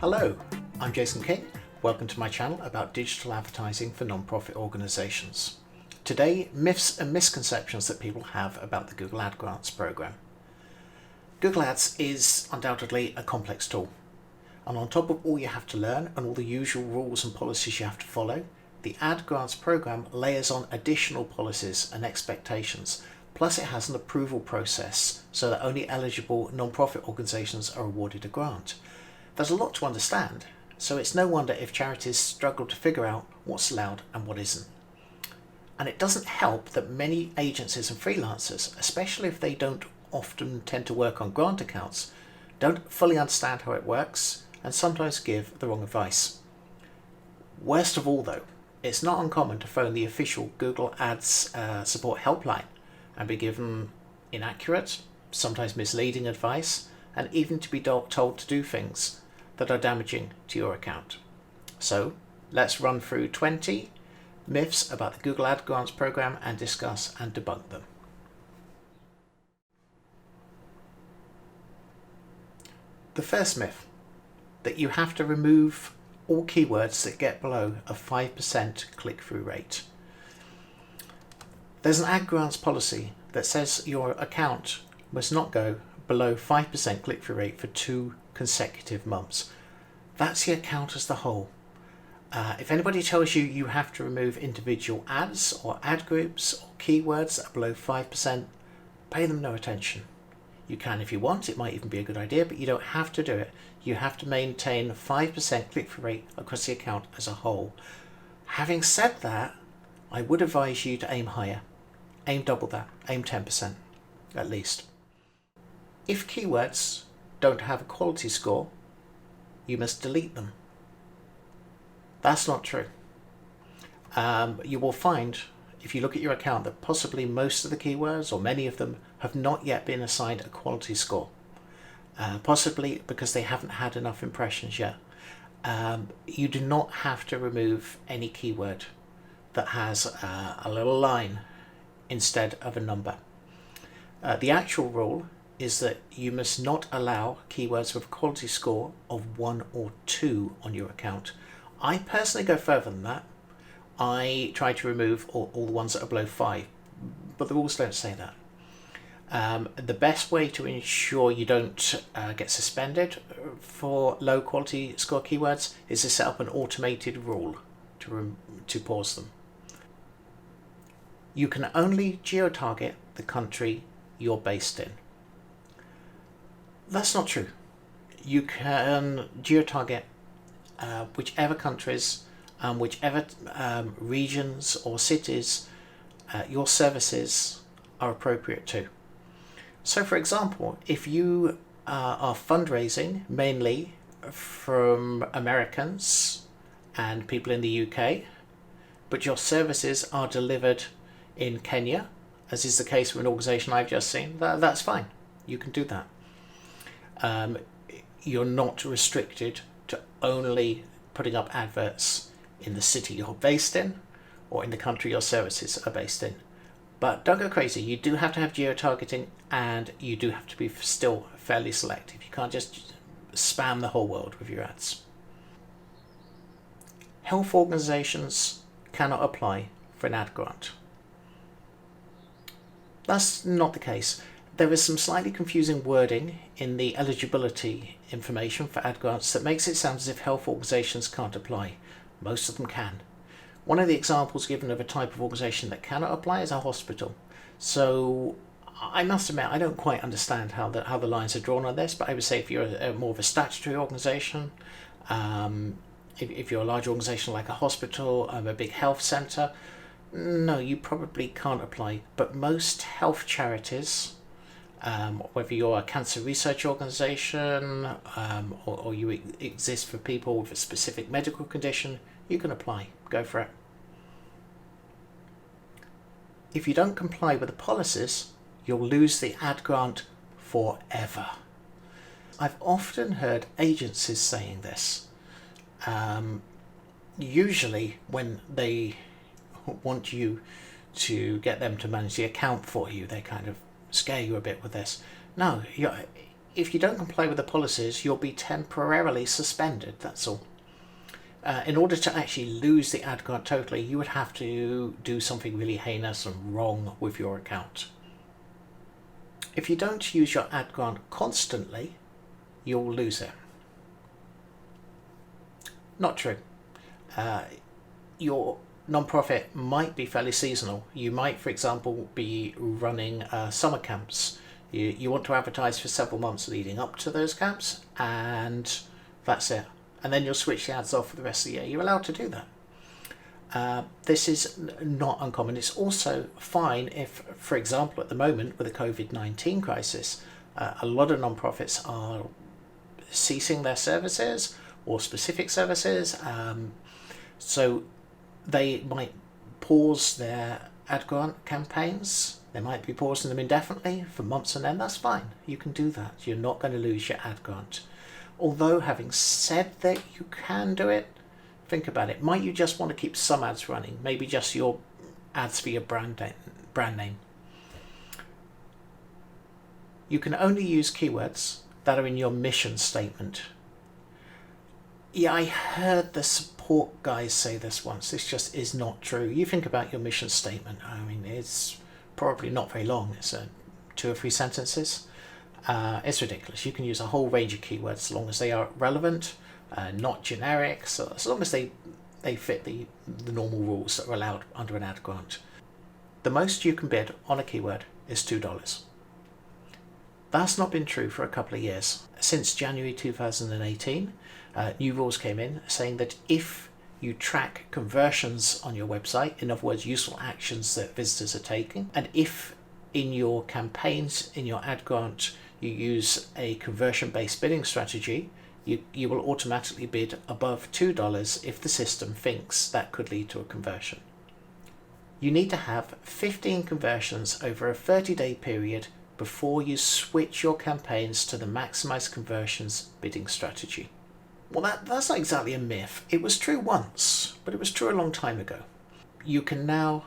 Hello, I'm Jason King. Welcome to my channel about digital advertising for non-profit organisations. Today, myths and misconceptions that people have about the Google Ad Grants program. Google Ads is undoubtedly a complex tool, and on top of all you have to learn and all the usual rules and policies you have to follow, the Ad Grants program layers on additional policies and expectations, plus it has an approval process so that only eligible non-profit organisations are awarded a grant. There's a lot to understand, so it's no wonder if charities struggle to figure out what's allowed and what isn't. And it doesn't help that many agencies and freelancers, especially if they don't often tend to work on grant accounts, don't fully understand how it works and sometimes give the wrong advice. Worst of all though, it's not uncommon to phone the official Google Ads support helpline and be given inaccurate, sometimes misleading advice, and even to be told to do things that are damaging to your account. So let's run through 20 myths about the Google Ad Grants program and discuss and debunk them. The first myth, that you have to remove all keywords that get below a 5% click-through rate. There's an ad grants policy that says your account must not go below 5% click-through rate for 2 consecutive months. That's the account as the whole. If anybody tells you you have to remove individual ads or ad groups or keywords that are below 5%, pay them no attention. You can if you want, it might even be a good idea, but you don't have to do it. You have to maintain 5% click-through rate across the account as a whole. Having said that, I would advise you to aim higher. Aim double that, aim 10% at least. If keywords don't have a quality score, you must delete them. That's not true. You will find, if you look at your account, that possibly most of the keywords, or many of them, have not yet been assigned a quality score. Possibly because they haven't had enough impressions yet. You do not have to remove any keyword that has a little line instead of a number. The actual rule is that you must not allow keywords with a quality score of 1 or 2 on your account. I personally go further than that. I try to remove all the ones that are below 5, but the rules don't say that. The best way to ensure you don't get suspended for low quality score keywords is to set up an automated rule to pause them. You can only geo-target the country you're based in. That's not true. You can geo-target whichever countries and whichever regions or cities your services are appropriate to. So for example, if you are fundraising mainly from Americans and people in the UK, but your services are delivered in Kenya, as is the case with an organisation I've just seen, that's fine. You can do that. You're not restricted to only putting up adverts in the city you're based in or in the country your services are based in. But don't go crazy. You do have to have geo-targeting, and you do have to be still fairly selective. You can't just spam the whole world with your ads. Health organisations cannot apply for an ad grant. That's not the case. There is some slightly confusing wording in the eligibility information for ad grants that makes it sound as if health organisations can't apply. Most of them can. One of the examples given of a type of organisation that cannot apply is a hospital. So I must admit, I don't quite understand how the lines are drawn on this, but I would say if you're more of a statutory organisation, if you're a large organisation like a hospital, a big health centre, no, you probably can't apply. But most health charities, whether you're a cancer research organisation or you exist for people with a specific medical condition, you can apply. Go for it. If you don't comply with the policies, you'll lose the ad grant forever. I've often heard agencies saying this. Usually when they want you to get them to manage the account for you, they kind of scare you a bit with this. No, if you don't comply with the policies, you'll be temporarily suspended, that's all. In order to actually lose the ad grant totally, you would have to do something really heinous and wrong with your account. If you don't use your ad grant constantly, you'll lose it. Not true. Your non-profit might be fairly seasonal. You might, for example, be running summer camps. You want to advertise for several months leading up to those camps, and that's it. And then you'll switch the ads off for the rest of the year. You're allowed to do that. This is not uncommon. It's also fine if, for example, at the moment with the COVID-19 crisis, a lot of non-profits are ceasing their services or specific services. So they might pause their ad grant campaigns. They might be pausing them indefinitely for months on end. That's fine. You can do that. You're not going to lose your ad grant. Although, having said that you can do it, think about it. Might you just want to keep some ads running? Maybe just your ads for your brand name. You can only use keywords that are in your mission statement. Yeah, I heard the support guys say this once. This just is not true. You think about your mission statement. I mean, it's probably not very long. It's 2 or 3 sentences. It's ridiculous. You can use a whole range of keywords as long as they are relevant, not generic, so as long as they fit the normal rules that are allowed under an ad grant. The most you can bid on a keyword is $2. That's not been true for a couple of years. Since January 2018, new rules came in saying that if you track conversions on your website, in other words, useful actions that visitors are taking, and if in your campaigns, in your ad grant, you use a conversion-based bidding strategy, you will automatically bid above $2 if the system thinks that could lead to a conversion. You need to have 15 conversions over a 30-day period before you switch your campaigns to the maximize conversions bidding strategy. Well, that's not exactly a myth. It was true once, but it was true a long time ago. You can now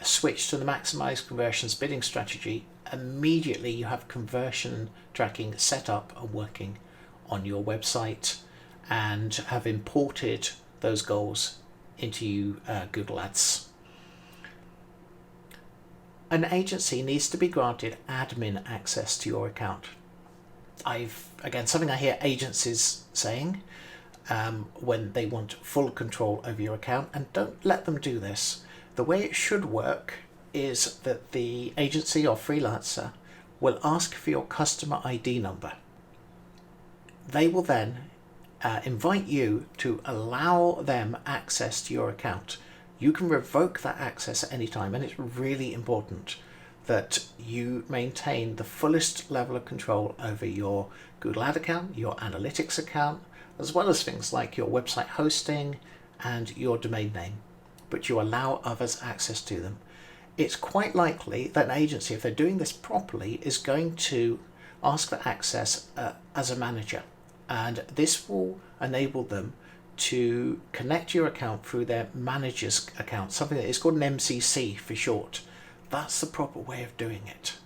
switch to the maximize conversions bidding strategy immediately you have conversion tracking set up and working on your website and have imported those goals into Google Ads. An agency needs to be granted admin access to your account. Again, something I hear agencies saying when they want full control over your account, and don't let them do this. The way it should work is that the agency or freelancer will ask for your customer ID number. They will then invite you to allow them access to your account. You can revoke that access at any time, and it's really important that you maintain the fullest level of control over your Google Ad account, your analytics account, as well as things like your website hosting and your domain name, but you allow others access to them. It's quite likely that an agency, if they're doing this properly, is going to ask for access as a manager, and this will enable them to connect your account through their manager's account, something that is called an MCC for short. That's the proper way of doing it.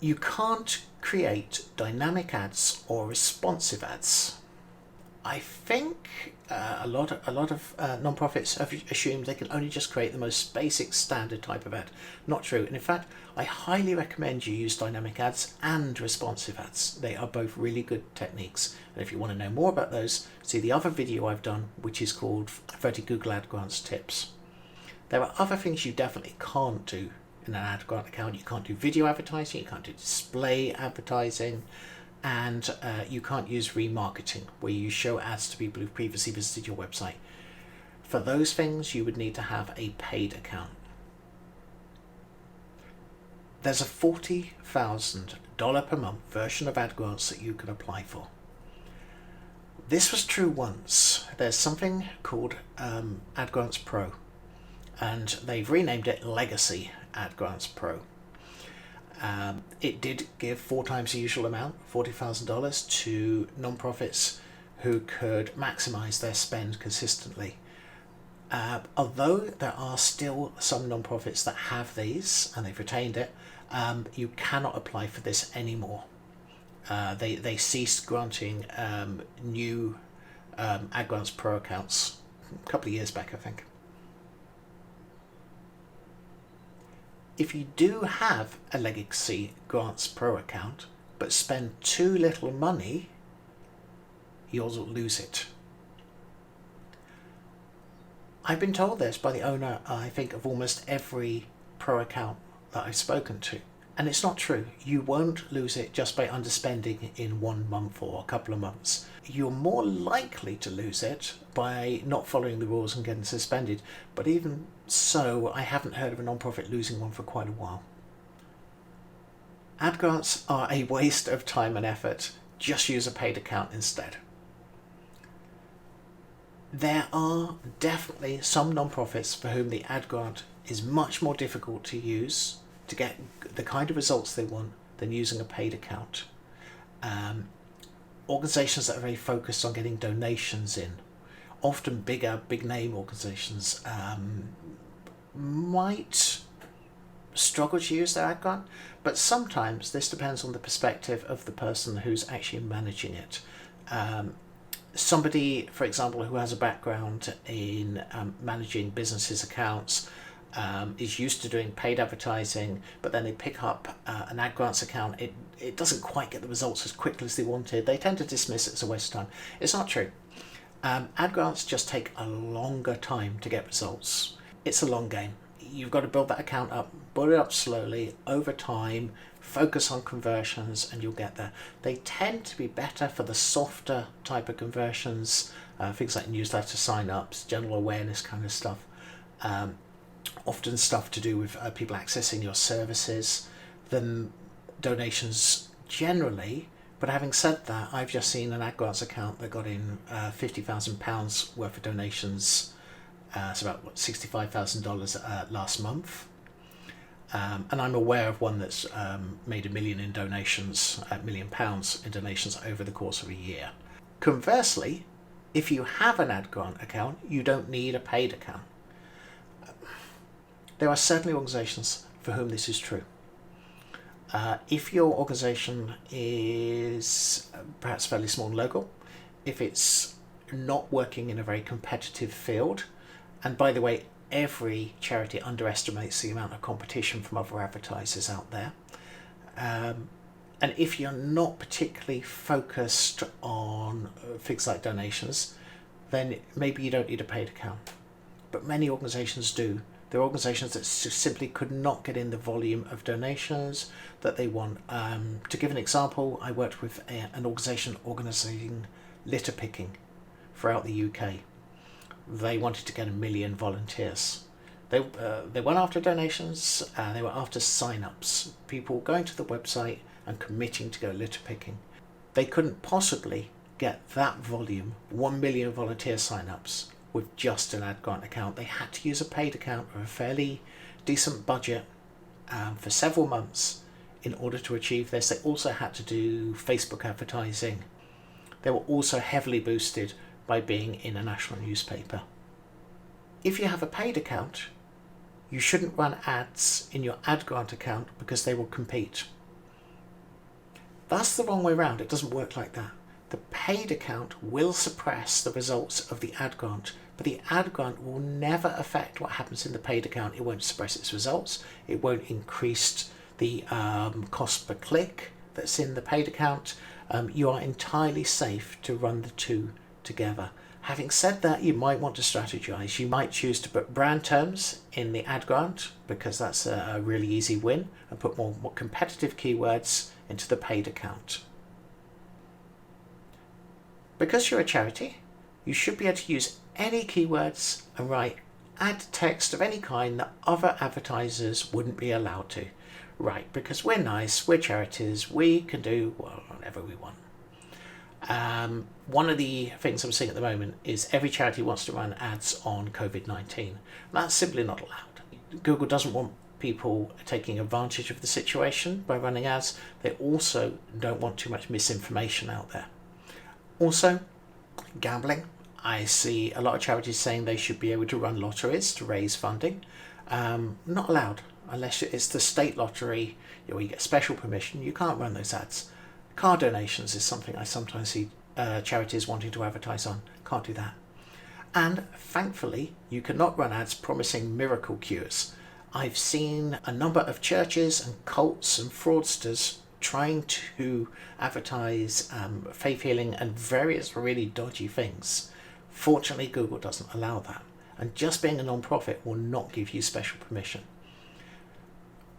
You can't create dynamic ads or responsive ads. I think a lot of non-profits have assumed they can only just create the most basic standard type of ad. Not true. And in fact, I highly recommend you use dynamic ads and responsive ads. They are both really good techniques. And if you want to know more about those, see the other video I've done, which is called 30 Google Ad Grants Tips. There are other things you definitely can't do in an ad grant account. You can't do video advertising, you can't do display advertising, and you can't use remarketing, where you show ads to people who've previously visited your website. For those things, you would need to have a paid account. There's a $40,000 per month version of ad grants that you can apply for. This was true once. There's something called Ad Grants Pro, and they've renamed it Legacy Ad Grants Pro. It did give 4 times the usual amount, $40,000, to non-profits who could maximize their spend consistently. Although there are still some non-profits that have these and they've retained it, you cannot apply for this anymore. They ceased granting new Ad Grants Pro accounts a couple of years back, I think. If you do have a Legacy Grants Pro account but spend too little money, you'll lose it. I've been told this by the owner, I think, of almost every Pro account that I've spoken to. And it's not true. You won't lose it just by underspending in 1 month or a couple of months. You're more likely to lose it by not following the rules and getting suspended. But even so, I haven't heard of a non-profit losing one for quite a while. Ad grants are a waste of time and effort. Just use a paid account instead. There are definitely some non-profits for whom the ad grant is much more difficult to use to get the kind of results they want than using a paid account. Organisations that are very focused on getting donations in, often big name organisations, might struggle to use their ad grant, but sometimes this depends on the perspective of the person who's actually managing it. Somebody, for example, who has a background in managing businesses' accounts, is used to doing paid advertising, but then they pick up an ad grants account. It doesn't quite get the results as quickly as they wanted. They tend to dismiss it as a waste of time. It's not true. Ad grants just take a longer time to get results. It's a long game. You've got to build that account up, build it up slowly over time, focus on conversions, and you'll get there. They tend to be better for the softer type of conversions, things like newsletter sign-ups, general awareness kind of stuff. Often stuff to do with people accessing your services than donations generally. But having said that, I've just seen an ad grants account that got in £50,000 worth of donations. It's about $65,000 last month. And I'm aware of one that's made £1 million in donations, £1 million in donations over the course of a year. Conversely, if you have an ad grant account, you don't need a paid account. There are certainly organisations for whom this is true. If your organisation is perhaps fairly small and local, if it's not working in a very competitive field, and by the way, every charity underestimates the amount of competition from other advertisers out there, and if you're not particularly focused on things like donations, then maybe you don't need a paid account. But many organisations do. There are organisations that simply could not get in the volume of donations that they want. To give an example, I worked with an organisation organising litter picking throughout the UK. They wanted to get 1 million volunteers. They went after donations, they were after sign-ups, people going to the website and committing to go litter picking. They couldn't possibly get that volume, 1 million volunteer sign-ups, with just an ad grant account. They had to use a paid account with a fairly decent budget for several months in order to achieve this. They also had to do Facebook advertising. They were also heavily boosted by being in a national newspaper. If you have a paid account, you shouldn't run ads in your ad grant account because they will compete. That's the wrong way around. It doesn't work like that. The paid account will suppress the results of the ad grant, but the ad grant will never affect what happens in the paid account. It won't suppress its results. It won't increase the cost per click that's in the paid account. You are entirely safe to run the two together. Having said that, you might want to strategize. You might choose to put brand terms in the ad grant because that's a really easy win, and put more competitive keywords into the paid account. Because you're a charity, you should be able to use any keywords and write ad text of any kind that other advertisers wouldn't be allowed to. Right, because we're nice, we're charities, we can do whatever we want. One of the things I'm seeing at the moment is every charity wants to run ads on COVID-19. That's simply not allowed. Google doesn't want people taking advantage of the situation by running ads. They also don't want too much misinformation out there. Also, gambling. I see a lot of charities saying they should be able to run lotteries to raise funding. Not allowed unless it's the state lottery or you get special permission. You can't run those ads. Car donations is something I sometimes see charities wanting to advertise on. Can't do that. And thankfully, you cannot run ads promising miracle cures. I've seen a number of churches and cults and fraudsters trying to advertise faith healing and various really dodgy things. Fortunately, Google doesn't allow that. And just being a non-profit will not give you special permission.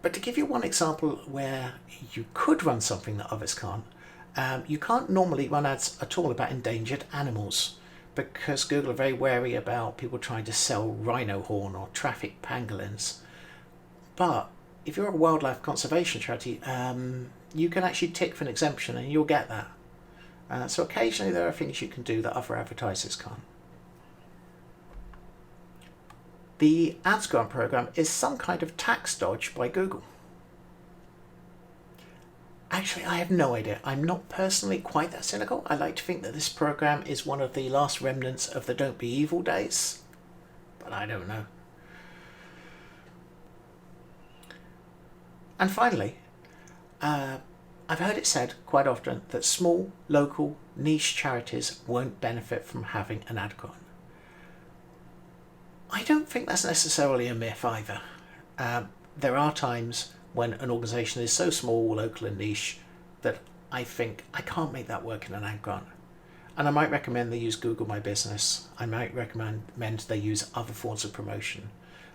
But to give you one example where you could run something that others can't, you can't normally run ads at all about endangered animals because Google are very wary about people trying to sell rhino horn or traffic pangolins. But if you're a wildlife conservation charity, you can actually tick for an exemption and you'll get that. So occasionally there are things you can do that other advertisers can't. The Ads Grant program is some kind of tax dodge by Google. Actually, I have no idea. I'm not personally quite that cynical. I like to think that this program is one of the last remnants of the Don't Be Evil days, but I don't know. And finally, I've heard it said quite often that small, local, niche charities won't benefit from having an ad grant. I don't think that's necessarily a myth either. There are times when an organisation is so small, local and niche that I think I can't make that work in an ad grant. And I might recommend they use Google My Business. I might recommend they use other forms of promotion.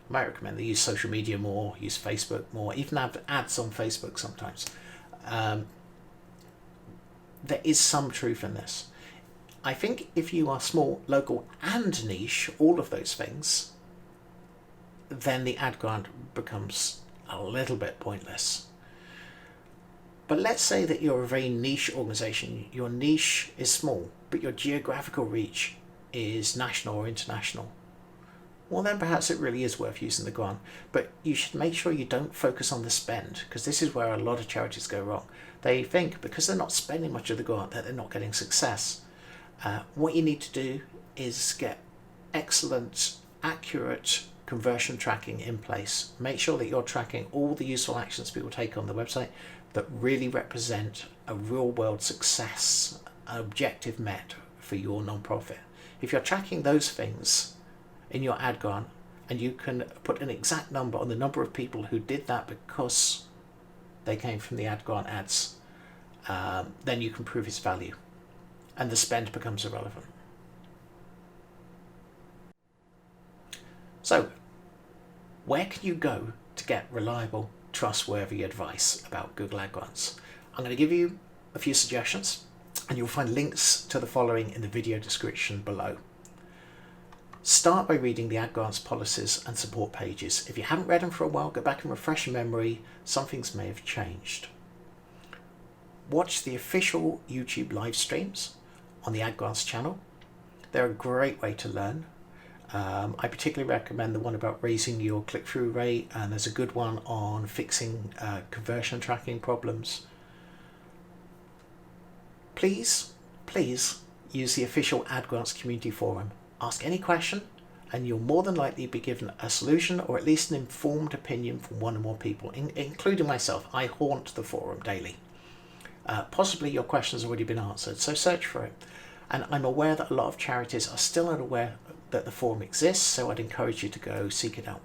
I might recommend they use social media more, use Facebook more, even have ads on Facebook sometimes. There is some truth in this. I think if you are small, local and niche, all of those things, then the ad grant becomes a little bit pointless. But let's say that you're a very niche organisation. Your niche is small, but your geographical reach is national or international. Well, then perhaps it really is worth using the grant. But you should make sure you don't focus on the spend, because this is where a lot of charities go wrong. They think because they're not spending much of the grant that they're not getting success. What you need to do is get excellent, accurate conversion tracking in place. Make sure that you're tracking all the useful actions people take on the website that really represent a real world success, an objective met for your non-profit. If you're tracking those things in your ad grant and you can put an exact number on the number of people who did that because they came from the ad grant ads, then you can prove its value and the spend becomes irrelevant. So, where can you go to get reliable, trustworthy advice about Google Ad Grants? I'm going to give you a few suggestions, and you'll find links to the following in the video description below. Start by reading the Ad Grants policies and support pages. If you haven't read them for a while, go back and refresh your memory. Some things may have changed. Watch the official YouTube live streams on the Ad Grants channel. They're a great way to learn. I particularly recommend the one about raising your click-through rate, and there's a good one on fixing conversion tracking problems. Please use the official Ad Grants community forum. Ask any question and you'll more than likely be given a solution or at least an informed opinion from one or more people, including myself. I haunt the forum daily. Possibly your question's already been answered, so search for it. And I'm aware that a lot of charities are still unaware that the forum exists, so I'd encourage you to go seek it out.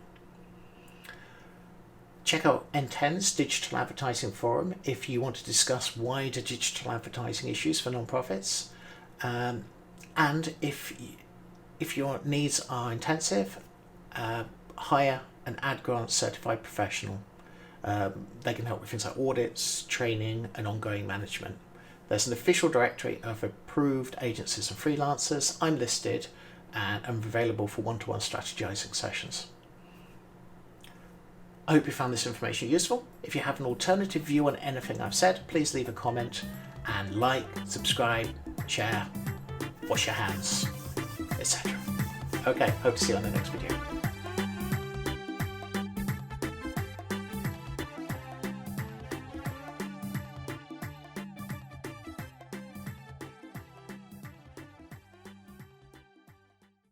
Check out N10's Digital Advertising Forum if you want to discuss wider digital advertising issues for nonprofits. And if your needs are intensive, hire an Ad Grant certified professional. They can help with things like audits, training, and ongoing management. There's an official directory of approved agencies and freelancers. I'm listed and I'm available for one-to-one strategizing sessions. I hope you found this information useful. If you have an alternative view on anything I've said, please leave a comment and like, subscribe, share, wash your hands, etc. Okay, hope to see you on the next video.